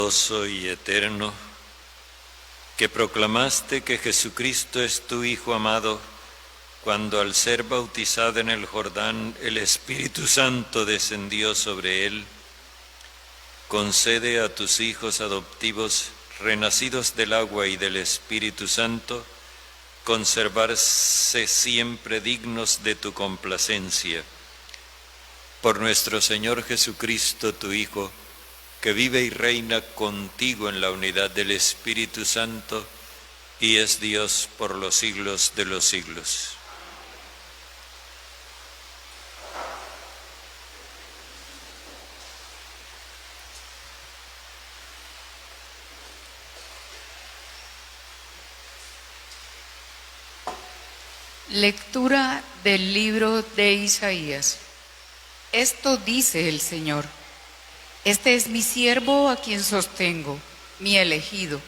y eterno, que proclamaste que Jesucristo es tu Hijo amado, cuando al ser bautizado en el Jordán el Espíritu Santo descendió sobre él, concede a tus hijos adoptivos, renacidos del agua y del Espíritu Santo, conservarse siempre dignos de tu complacencia. Por nuestro Señor Jesucristo, tu Hijo, que vive y reina contigo en la unidad del Espíritu Santo y es Dios por los siglos de los siglos. Lectura del libro de Isaías. Esto dice el Señor: Este es mi siervo a quien sostengo, mi elegido,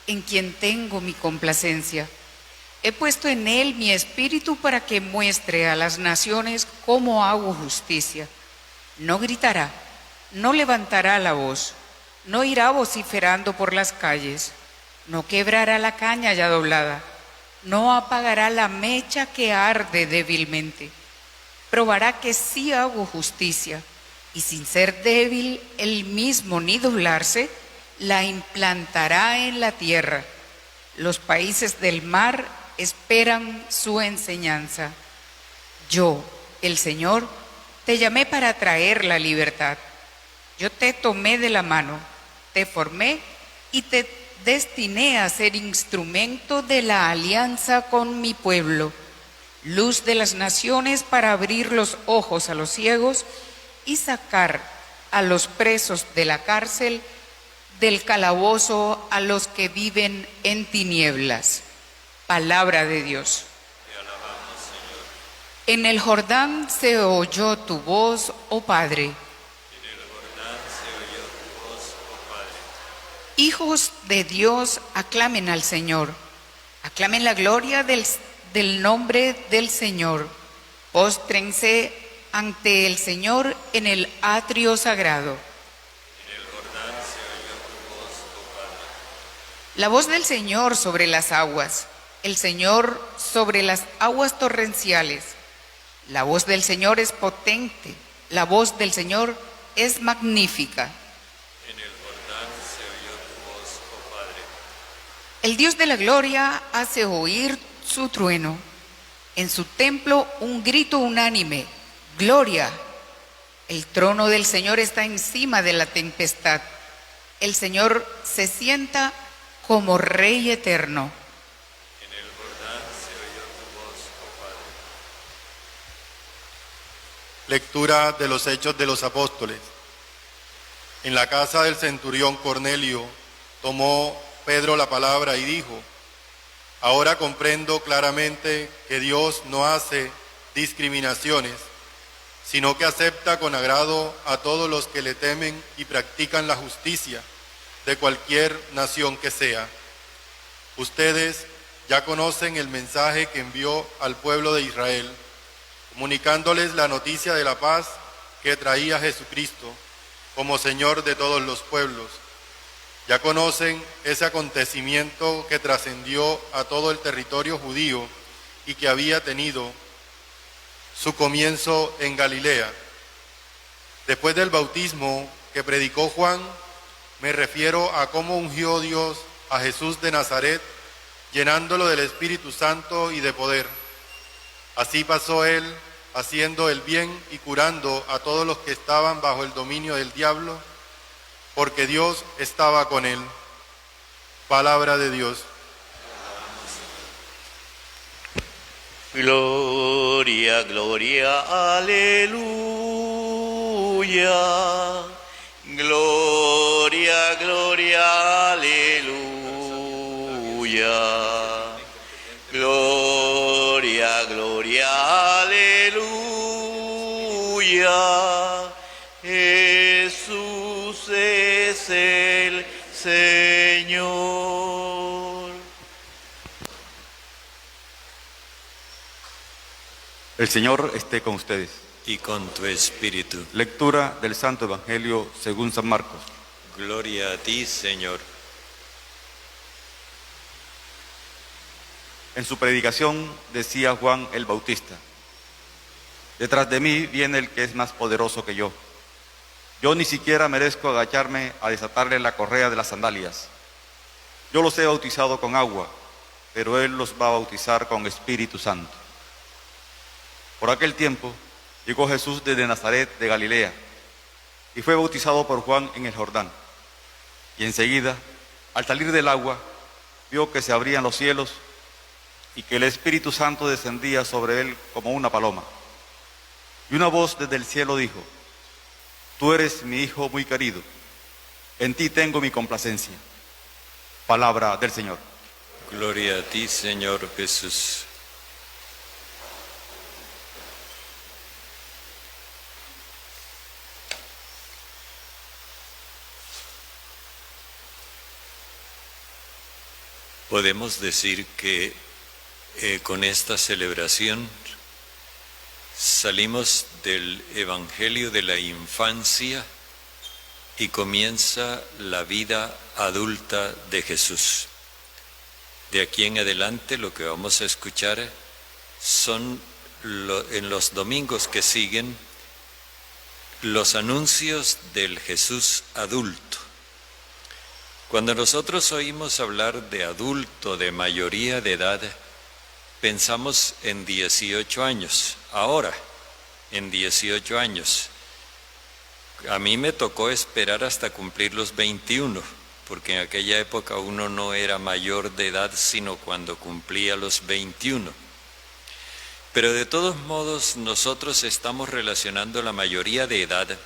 en quien tengo mi complacencia. He puesto en él mi espíritu para que muestre a las naciones cómo hago justicia. No gritará, no levantará la voz, no irá vociferando por las calles, no quebrará la caña ya doblada, no apagará la mecha que arde débilmente. Probará que sí hago justicia, y sin ser débil él mismo ni doblarse, la implantará en la tierra. Los países del mar esperan su enseñanza. Yo, el Señor, te llamé para traer la libertad. Yo te tomé de la mano, te formé y te destiné a ser instrumento de la alianza con mi pueblo, luz de las naciones para abrir los ojos a los ciegos y sacar a los presos de la cárcel, del calabozo a los que viven en tinieblas. Palabra de Dios. Te alabamos, Señor. En el Jordán se oyó tu voz, oh Padre. En el Jordán se oyó tu voz, oh Padre. Hijos de Dios, aclamen al Señor. Aclamen la gloria del nombre del Señor. Póstrense ante el Señor en el atrio sagrado. En el Jordán se oyó tu voz, oh Padre. La voz del Señor sobre las aguas, el Señor sobre las aguas torrenciales. La voz del Señor es potente, la voz del Señor es magnífica. En el Jordán se oyó tu voz, oh Padre. El Dios de la gloria hace oír su trueno. En su templo un grito unánime: ¡Gloria! El trono del Señor está encima de la tempestad. El Señor se sienta como Rey eterno. En el Jordán se oyó tu voz, oh Padre. Lectura de los Hechos de los Apóstoles. En la casa del centurión Cornelio tomó Pedro la palabra y dijo: Ahora comprendo claramente que Dios no hace discriminaciones, sino que acepta con agrado a todos los que le temen y practican la justicia, de cualquier nación que sea. Ustedes ya conocen el mensaje que envió al pueblo de Israel, comunicándoles la noticia de la paz que traía Jesucristo como Señor de todos los pueblos. Ya conocen ese acontecimiento que trascendió a todo el territorio judío y que había tenido su comienzo en Galilea. Después del bautismo que predicó Juan, me refiero a cómo ungió Dios a Jesús de Nazaret, llenándolo del Espíritu Santo y de poder. Así pasó él, haciendo el bien y curando a todos los que estaban bajo el dominio del diablo, porque Dios estaba con él. Palabra de Dios. Gloria, gloria, aleluya. Gloria, gloria, aleluya. Gloria, gloria, aleluya. Jesús es el Señor. El Señor esté con ustedes. Y con tu espíritu. Lectura del Santo Evangelio según San Marcos. Gloria a ti, Señor. En su predicación decía Juan el Bautista: detrás de mí viene el que es más poderoso que yo. Yo ni siquiera merezco agacharme a desatarle la correa de las sandalias. Yo los he bautizado con agua, pero Él los va a bautizar con Espíritu Santo. Por aquel tiempo llegó Jesús desde Nazaret de Galilea y fue bautizado por Juan en el Jordán. Y enseguida, al salir del agua, vio que se abrían los cielos y que el Espíritu Santo descendía sobre él como una paloma. Y una voz desde el cielo dijo: Tú eres mi Hijo muy querido, en ti tengo mi complacencia. Palabra del Señor. Gloria a ti, Señor Jesús. Podemos decir que con esta celebración salimos del Evangelio de la infancia y comienza la vida adulta de Jesús. De aquí en adelante lo que vamos a escuchar son en los domingos que siguen los anuncios del Jesús adulto. Cuando nosotros oímos hablar de adulto, de mayoría de edad, pensamos en 18 años. Ahora, en 18 años. A mí me tocó esperar hasta cumplir los 21, porque en aquella época uno no era mayor de edad sino cuando cumplía los 21. Pero de todos modos nosotros estamos relacionando la mayoría de edad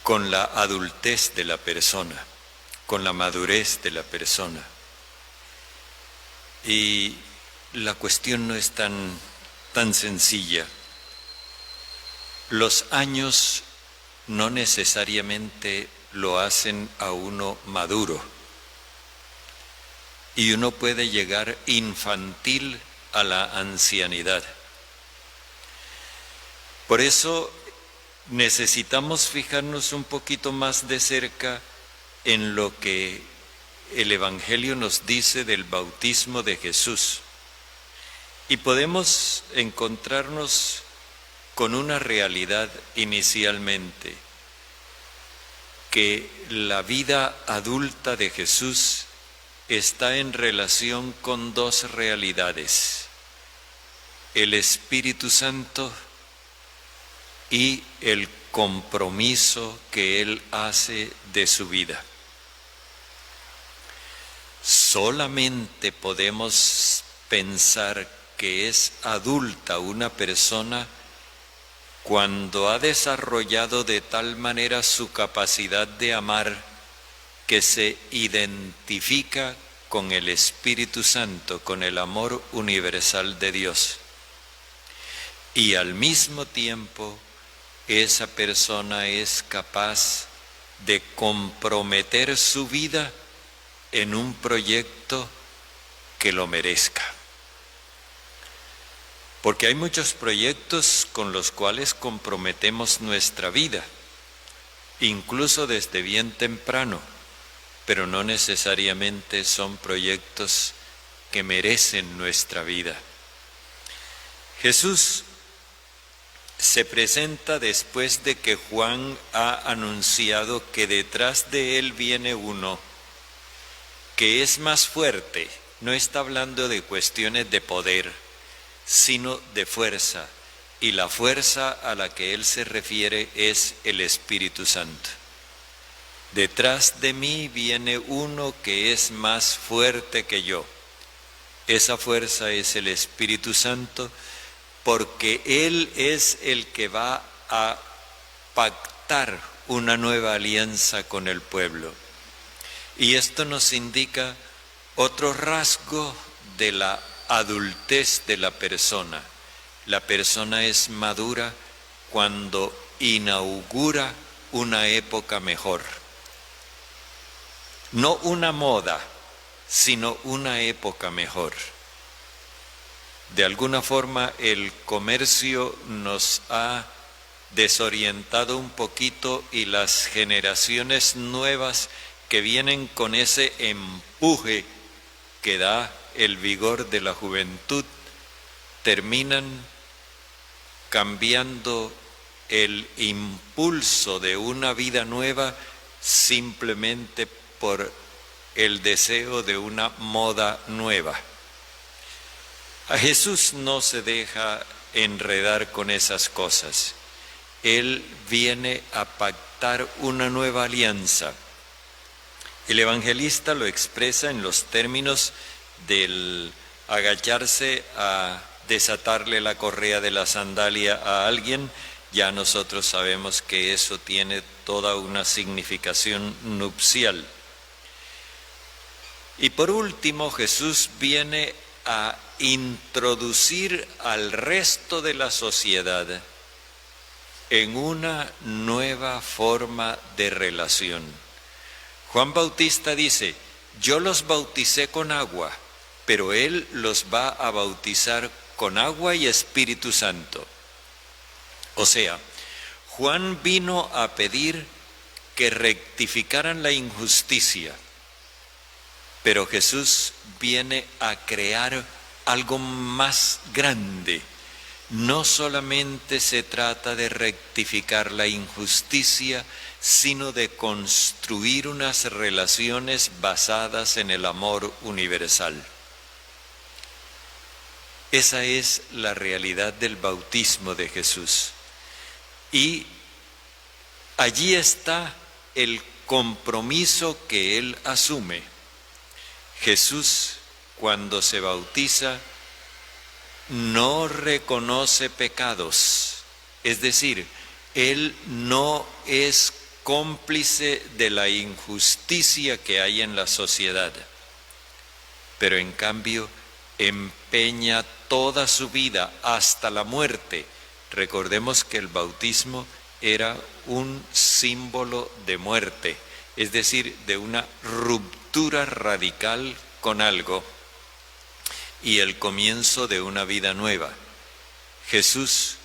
con la adultez de la persona, con la madurez de la persona. Y la cuestión no es tan sencilla. Los años no necesariamente lo hacen a uno maduro. Y uno puede llegar infantil a la ancianidad. Por eso necesitamos fijarnos un poquito más de cerca en lo que el Evangelio nos dice del bautismo de Jesús. Y podemos encontrarnos con una realidad inicialmente, que la vida adulta de Jesús está en relación con dos realidades: el Espíritu Santo y el compromiso que Él hace de su vida. Solamente podemos pensar que es adulta una persona cuando ha desarrollado de tal manera su capacidad de amar que se identifica con el Espíritu Santo, con el amor universal de Dios. Y al mismo tiempo, esa persona es capaz de comprometer su vida en un proyecto que lo merezca. Porque hay muchos proyectos con los cuales comprometemos nuestra vida, incluso desde bien temprano, pero no necesariamente son proyectos que merecen nuestra vida. Jesús se presenta después de que Juan ha anunciado que detrás de él viene uno que es más fuerte. No está hablando de cuestiones de poder, sino de fuerza, y la fuerza a la que él se refiere es el Espíritu Santo. Detrás de mí viene uno que es más fuerte que yo. Esa fuerza es el Espíritu Santo, porque Él es el que va a pactar una nueva alianza con el pueblo. Y esto nos indica otro rasgo de la adultez de la persona. La persona es madura cuando inaugura una época mejor. No una moda, sino una época mejor. De alguna forma el comercio nos ha desorientado un poquito y las generaciones nuevas que vienen con ese empuje que da el vigor de la juventud, terminan cambiando el impulso de una vida nueva simplemente por el deseo de una moda nueva. A Jesús no se deja enredar con esas cosas. Él viene a pactar una nueva alianza. El evangelista lo expresa en los términos del agacharse a desatarle la correa de la sandalia a alguien. Ya nosotros sabemos que eso tiene toda una significación nupcial. Y por último, Jesús viene a introducir al resto de la sociedad en una nueva forma de relación. Juan Bautista dice: yo los bauticé con agua, pero Él los va a bautizar con agua y Espíritu Santo. O sea, Juan vino a pedir que rectificaran la injusticia, pero Jesús viene a crear algo más grande. No solamente se trata de rectificar la injusticia, sino de construir unas relaciones basadas en el amor universal. Esa es la realidad del bautismo de Jesús. Y allí está el compromiso que Él asume. Jesús, cuando se bautiza, no reconoce pecados, es decir, Él no es cómplice de la injusticia que hay en la sociedad, pero en cambio empeña toda su vida hasta la muerte. Recordemos que el bautismo era un símbolo de muerte, es decir, de una ruptura radical con algo y el comienzo de una vida nueva. Jesús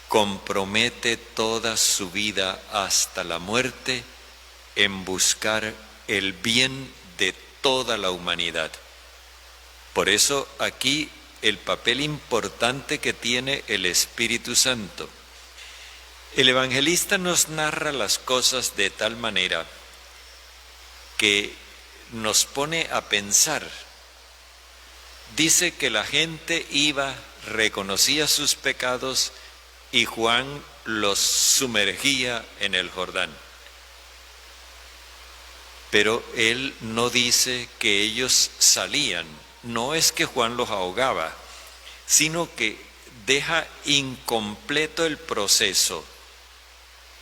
compromete toda su vida hasta la muerte en buscar el bien de toda la humanidad. Por eso aquí el papel importante que tiene el Espíritu Santo. El evangelista nos narra las cosas de tal manera que nos pone a pensar. Dice que la gente iba, reconocía sus pecados y Juan los sumergía en el Jordán. Pero él no dice que ellos salían. No es que Juan los ahogaba, sino que deja incompleto el proceso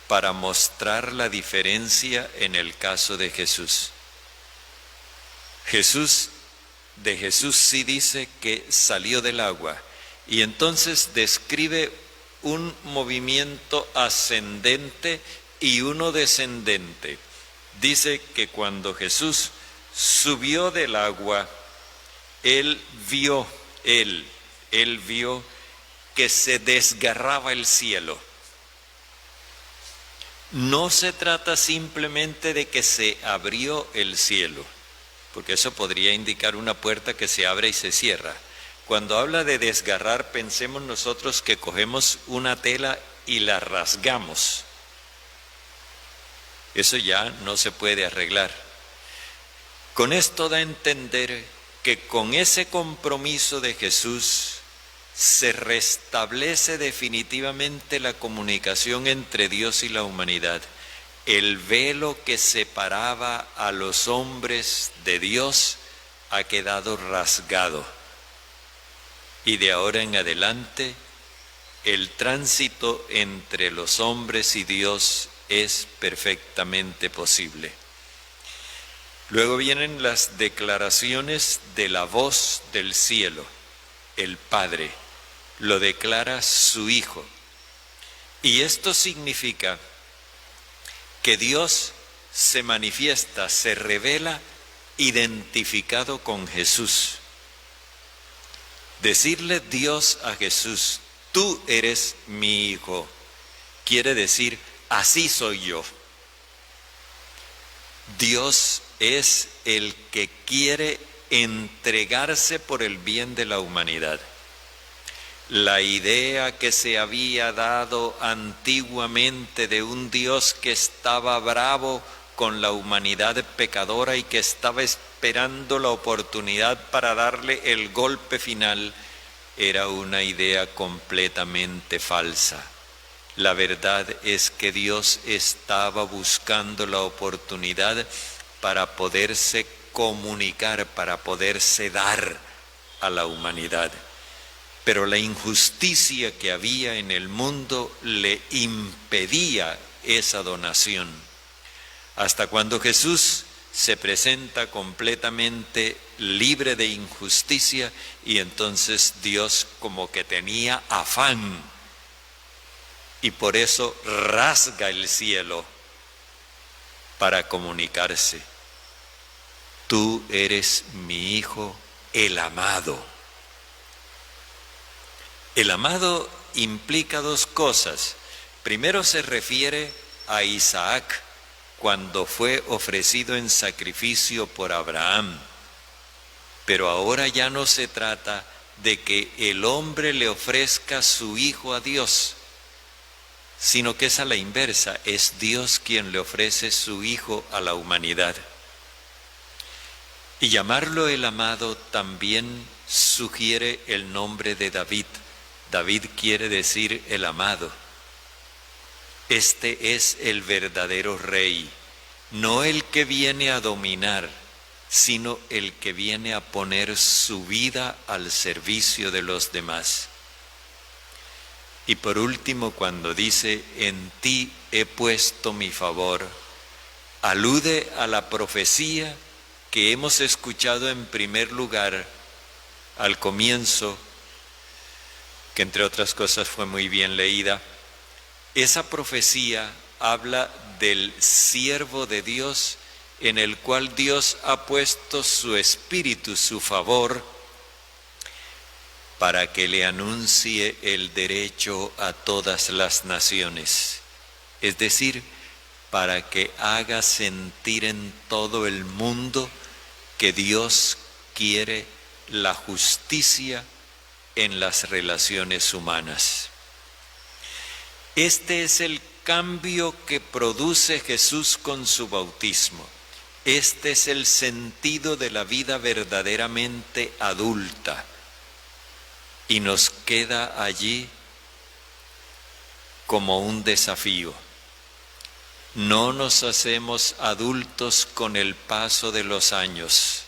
para mostrar la diferencia en el caso de Jesús. De Jesús sí dice que salió del agua y entonces describe un movimiento ascendente y uno descendente. Dice que cuando Jesús subió del agua, él vio que se desgarraba el cielo. No se trata simplemente de que se abrió el cielo, porque eso podría indicar una puerta que se abre y se cierra. Cuando habla de desgarrar, pensemos nosotros que cogemos una tela y la rasgamos. Eso ya no se puede arreglar. Con esto da a entender que con ese compromiso de Jesús se restablece definitivamente la comunicación entre Dios y la humanidad. El velo que separaba a los hombres de Dios ha quedado rasgado. Y de ahora en adelante, el tránsito entre los hombres y Dios es perfectamente posible. Luego vienen las declaraciones de la voz del cielo. El Padre lo declara su Hijo. Y esto significa que Dios se manifiesta, se revela identificado con Jesús. Decirle Dios a Jesús: tú eres mi Hijo, quiere decir, así soy yo. Dios es el que quiere entregarse por el bien de la humanidad. La idea que se había dado antiguamente de un Dios que estaba bravo con la humanidad pecadora y que estaba esperando la oportunidad para darle el golpe final, era una idea completamente falsa. La verdad es que Dios estaba buscando la oportunidad para poderse comunicar, para poderse dar a la humanidad. Pero la injusticia que había en el mundo le impedía esa donación. Hasta cuando Jesús se presenta completamente libre de injusticia, y entonces Dios como que tenía afán y por eso rasga el cielo para comunicarse. Tú eres mi Hijo, el amado. El amado implica dos cosas. Primero se refiere a Isaac cuando fue ofrecido en sacrificio por Abraham. Pero ahora ya no se trata de que el hombre le ofrezca su hijo a Dios, sino que es a la inversa, es Dios quien le ofrece su hijo a la humanidad. Y llamarlo el amado también sugiere el nombre de David. David quiere decir el amado. Este es el verdadero rey, no el que viene a dominar, sino el que viene a poner su vida al servicio de los demás. Y por último, cuando dice, en ti he puesto mi favor, alude a la profecía que hemos escuchado en primer lugar al comienzo, que entre otras cosas fue muy bien leída. Esa profecía habla del siervo de Dios en el cual Dios ha puesto su espíritu, su favor, para que le anuncie el derecho a todas las naciones. Es decir, para que haga sentir en todo el mundo que Dios quiere la justicia en las relaciones humanas. Este es el cambio que produce Jesús con su bautismo. Este es el sentido de la vida verdaderamente adulta. Y nos queda allí como un desafío. No nos hacemos adultos con el paso de los años.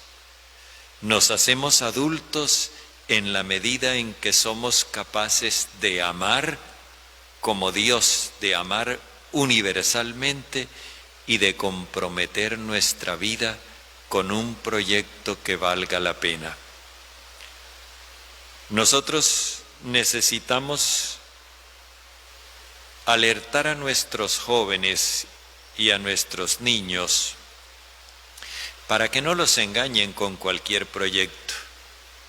Nos hacemos adultos en la medida en que somos capaces de amar como Dios, de amar universalmente y de comprometer nuestra vida con un proyecto que valga la pena. Nosotros necesitamos alertar a nuestros jóvenes y a nuestros niños para que no los engañen con cualquier proyecto.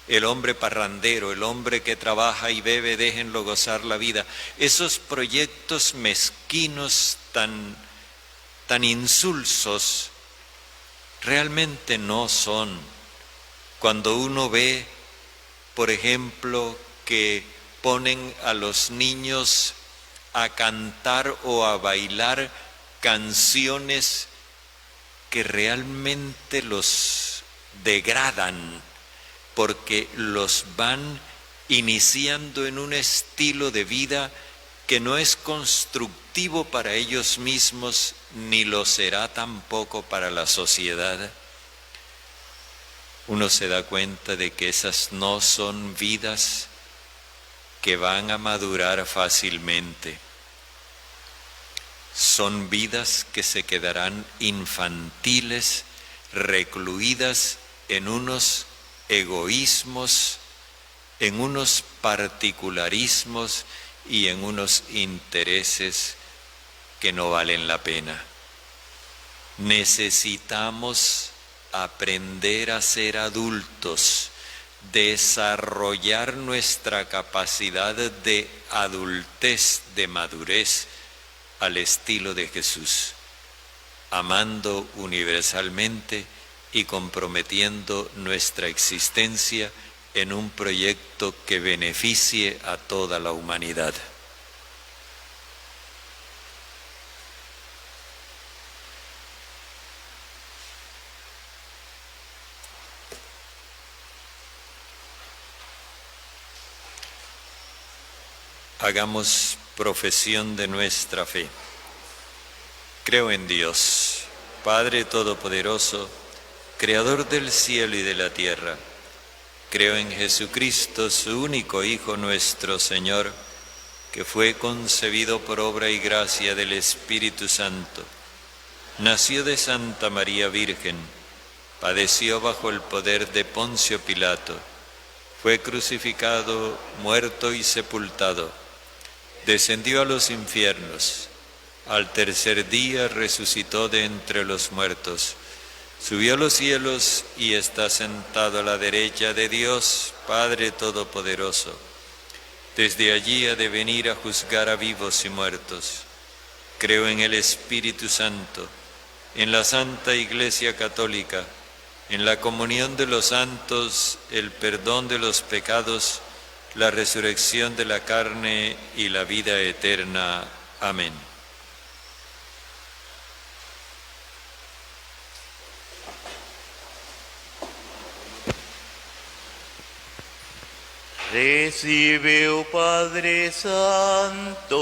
El hombre parrandero, el hombre que trabaja y bebe, déjenlo gozar la vida. Esos proyectos mezquinos tan insulsos realmente no son. Cuando uno ve, por ejemplo, que ponen a los niños a cantar o a bailar canciones que realmente los degradan, porque los van iniciando en un estilo de vida que no es constructivo para ellos mismos, ni lo será tampoco para la sociedad. Uno se da cuenta de que esas no son vidas que van a madurar fácilmente. Son vidas que se quedarán infantiles, recluidas en unos egoísmos, en unos particularismos y en unos intereses que no valen la pena. Necesitamos aprender a ser adultos, desarrollar nuestra capacidad de adultez, de madurez, al estilo de Jesús, amando universalmente y comprometiendo nuestra existencia en un proyecto que beneficie a toda la humanidad. Hagamos profesión de nuestra fe. Creo en Dios, Padre Todopoderoso, Creador del cielo y de la tierra. Creo en Jesucristo, su único Hijo, nuestro Señor, que fue concebido por obra y gracia del Espíritu Santo. Nació de Santa María Virgen, padeció bajo el poder de Poncio Pilato, fue crucificado, muerto y sepultado. Descendió a los infiernos, al tercer día resucitó de entre los muertos, subió a los cielos y está sentado a la derecha de Dios, Padre Todopoderoso. Desde allí ha de venir a juzgar a vivos y muertos. Creo en el Espíritu Santo, en la Santa Iglesia Católica, en la comunión de los santos, el perdón de los pecados, la resurrección de la carne y la vida eterna. Amén. Recibe, oh Padre Santo,